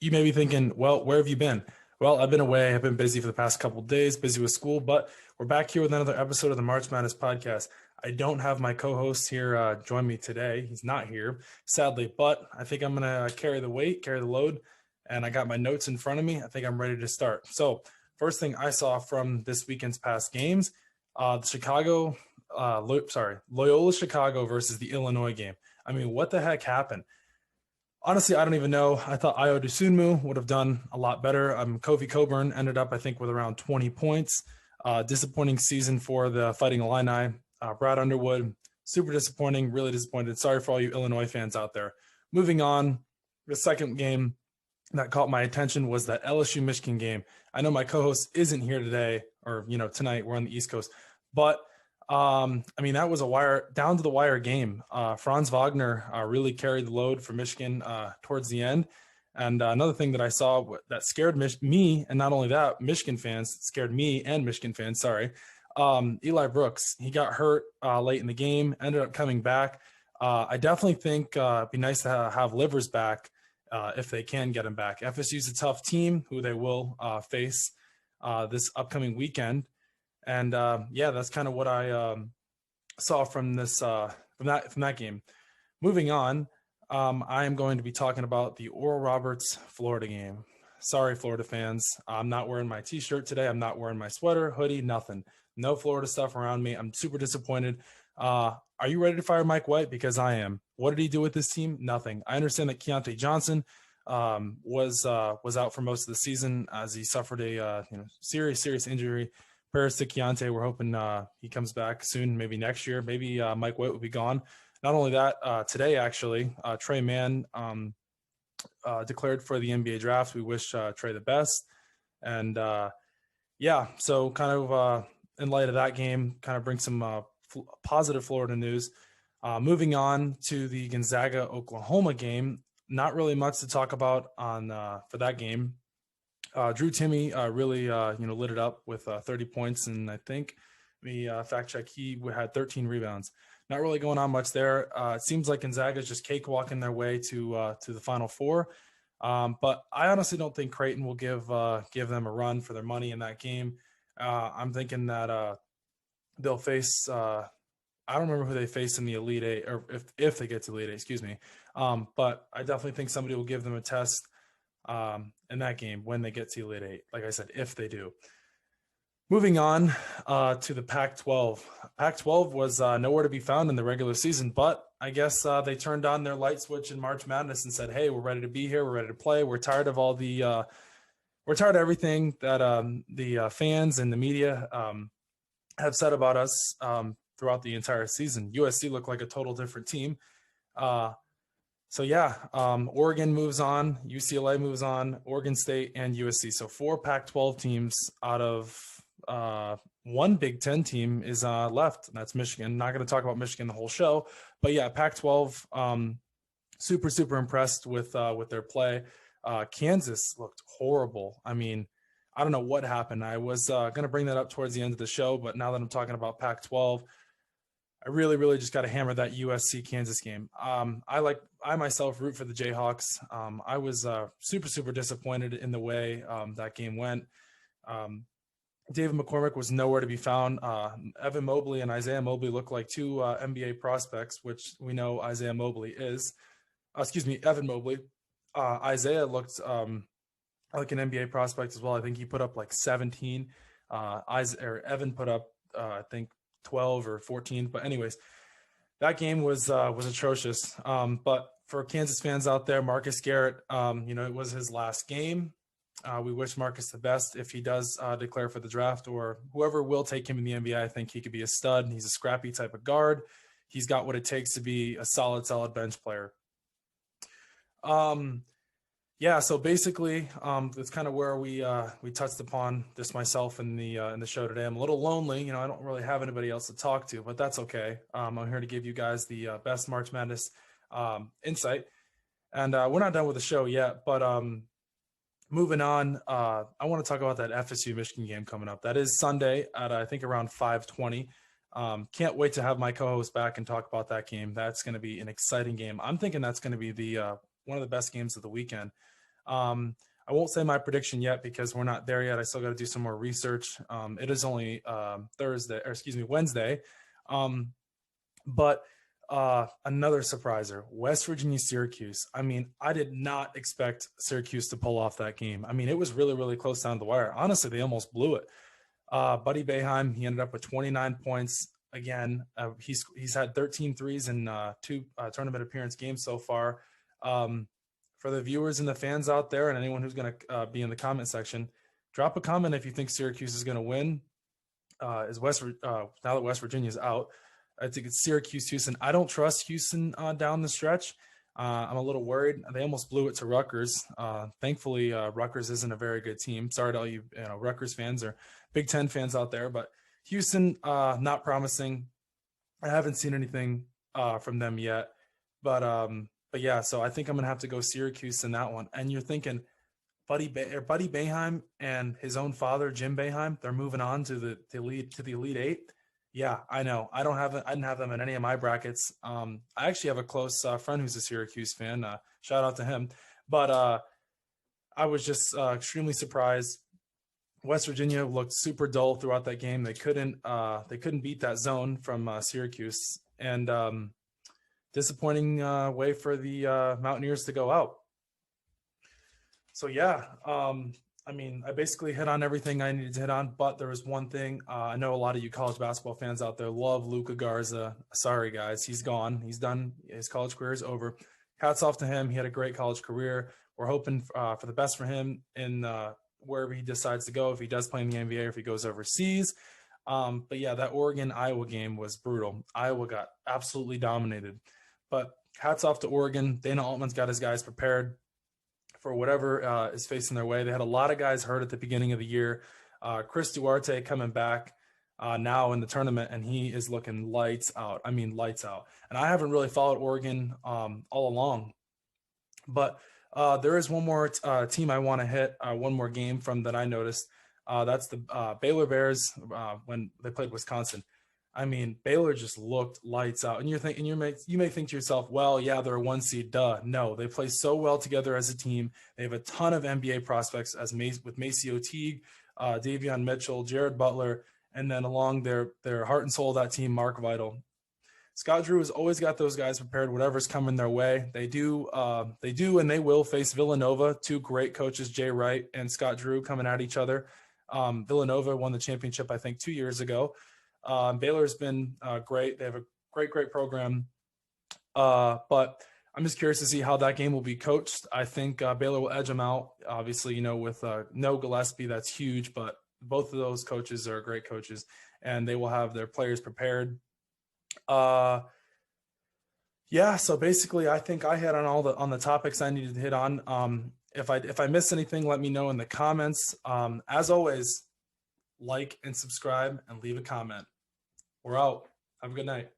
You may be thinking, well, where have you been? Well, I've been away. I've been busy for the past couple of days, busy with school, but we're back here with another episode of the March Madness podcast. I don't have my co-host here join me today. He's not here, sadly, but I think I'm going to carry the weight, carry the load, and I got my notes in front of me. I think I'm ready to start. So first thing I saw from this weekend's past games, the Loyola Chicago versus the Illinois game. I mean, what the heck happened? Honestly, I don't even know. I thought Io DeSunmu would have done a lot better. Kofi Coburn ended up, I think, with around 20 points. Disappointing season for the Fighting Illini. Brad Underwood, super disappointing, really disappointed. Sorry for all you Illinois fans out there. Moving on, the second game that caught my attention was that LSU-Michigan game. I know my co-host isn't here today, or, tonight. We're on the East Coast. But that was a down to the wire game. Franz Wagner really carried the load for Michigan towards the end. And another thing that I saw that scared me, and not only that, Michigan fans, scared me and Michigan fans, sorry. Eli Brooks, he got hurt late in the game, ended up coming back. I definitely think it'd be nice to have Livers back if they can get him back. FSU's a tough team who they will face this upcoming weekend. And that's kind of what I saw from this from that game. Moving on, I am going to be talking about the Oral Roberts Florida game. Sorry, Florida fans. I'm not wearing my T-shirt today. I'm not wearing my sweater, hoodie, nothing. No Florida stuff around me. I'm super disappointed. Are you ready to fire Mike White? Because I am. What did he do with this team? Nothing. I understand that Keontae Johnson was out for most of the season as he suffered a serious injury. Prayers to Keontae. We're hoping he comes back soon, maybe next year. Maybe Mike White will be gone. Not only that, today actually, Trey Mann declared for the NBA draft. We wish Trey the best. And so kind of in light of that game, kind of bring some positive Florida news. Moving on to the Gonzaga-Oklahoma game, not really much to talk about for that game. Drew Timme really lit it up with 30 points, and I think fact check, he had 13 rebounds. Not really going on much there. It seems like Gonzaga is just cakewalking their way to the Final Four, but I honestly don't think Creighton will give them a run for their money in that game. I'm thinking that they'll face. I don't remember who they face in the Elite Eight, or if they get to Elite Eight, excuse me. But I definitely think somebody will give them a test in that game when they get to Elite Eight. Like I said, if they do. Moving on to the Pac-12. Pac-12 was nowhere to be found in the regular season, but I guess they turned on their light switch in March Madness and said, "Hey, we're ready to be here. We're ready to play. We're tired of all the, we're tired of everything that the fans and the media have said about us throughout the entire season." USC looked like a total different team. Oregon moves on, UCLA moves on, Oregon State, and USC. So 4 Pac-12 teams out of one Big Ten team is left, and that's Michigan. Not going to talk about Michigan the whole show, but yeah, Pac-12, super impressed with their play. Kansas looked horrible. I mean, I don't know what happened. I was going to bring that up towards the end of the show, but now that I'm talking about Pac-12, I really just got to hammer that USC Kansas game. I myself root for the Jayhawks. I was super disappointed in the way that game went. David McCormick was nowhere to be found. Evan Mobley and Isaiah Mobley look like two NBA prospects, which we know Isaiah Mobley is. Evan Mobley. Isaiah looked like an NBA prospect as well. I think he put up like 17. Evan put up, I think, 12 or 14. But anyways, that game was atrocious. But for Kansas fans out there, Marcus Garrett, it was his last game. We wish Marcus the best if he does declare for the draft, or whoever will take him in the NBA. I think he could be a stud. He's a scrappy type of guard. He's got what it takes to be a solid bench player. So basically, that's kind of where we touched upon this myself in the show today. I'm a little lonely, I don't really have anybody else to talk to, but that's okay. I'm here to give you guys the best March Madness insight, and we're not done with the show yet. But moving on, I want to talk about that FSU Michigan game coming up. That is Sunday at I think around 5:20. Can't wait to have my co-host back and talk about that game. That's going to be an exciting game. I'm thinking that's going to be the one of the best games of the weekend. I won't say my prediction yet because we're not there yet. I still got to do some more research. It is only Wednesday. But another surpriser, West Virginia, Syracuse. I mean, I did not expect Syracuse to pull off that game. I mean, it was really, really close down the wire. Honestly, they almost blew it. Buddy Boeheim, he ended up with 29 points. Again, he's had 13 threes in two tournament appearance games so far. For the viewers and the fans out there and anyone who's going to be in the comment section, drop a comment if you think Syracuse is going to win. Now that West Virginia is out, I think it's Syracuse, Houston. I don't trust Houston down the stretch. I'm a little worried. They almost blew it to Rutgers. Thankfully, Rutgers isn't a very good team. Sorry to all you Rutgers fans or Big Ten fans out there, but Houston, not promising. I haven't seen anything from them yet, but yeah. So I think I'm gonna have to go Syracuse in that one. And you're thinking, Buddy Boeheim and his own father, Jim Boeheim, they're moving on to the Elite Eight. Yeah, I know. I didn't have them in any of my brackets. I actually have a close friend who's a Syracuse fan. Shout out to him. But I was just extremely surprised. West Virginia looked super dull throughout that game. They couldn't beat that zone from Syracuse, and disappointing way for the Mountaineers to go out. So yeah, I mean, I basically hit on everything I needed to hit on, but there was one thing. I know a lot of you college basketball fans out there love Luka Garza. Sorry, guys. He's gone. He's done. His college career is over. Hats off to him. He had a great college career. We're hoping for the best for him in wherever he decides to go, if he does play in the NBA or if he goes overseas. But yeah, that Oregon-Iowa game was brutal. Iowa got absolutely dominated. But hats off to Oregon. Dana Altman's got his guys prepared for whatever is facing their way. They had a lot of guys hurt at the beginning of the year. Chris Duarte coming back now in the tournament, and he is looking lights out. I mean, lights out. And I haven't really followed Oregon all along. But there is one more team I want to hit, one more game from that I noticed. That's the Baylor Bears when they played Wisconsin. I mean, Baylor just looked lights out. And you may think to yourself, well, yeah, they're a 1 seed, duh. No, they play so well together as a team. They have a ton of NBA prospects with Maceo Teague, Davion Mitchell, Jared Butler, and then along their heart and soul of that team, Mark Vital. Scott Drew has always got those guys prepared, whatever's coming their way. They do, and they will face Villanova, two great coaches, Jay Wright and Scott Drew, coming at each other. Villanova won the championship, I think, 2 years ago. Baylor's been great. They have a great program. But I'm just curious to see how that game will be coached. I think Baylor will edge them out. Obviously, with no Gillespie, that's huge. But both of those coaches are great coaches, and they will have their players prepared. Yeah. So basically, I think I hit on the topics I needed to hit on. If I miss anything, let me know in the comments. As always, like and subscribe and leave a comment. We're out. Have a good night.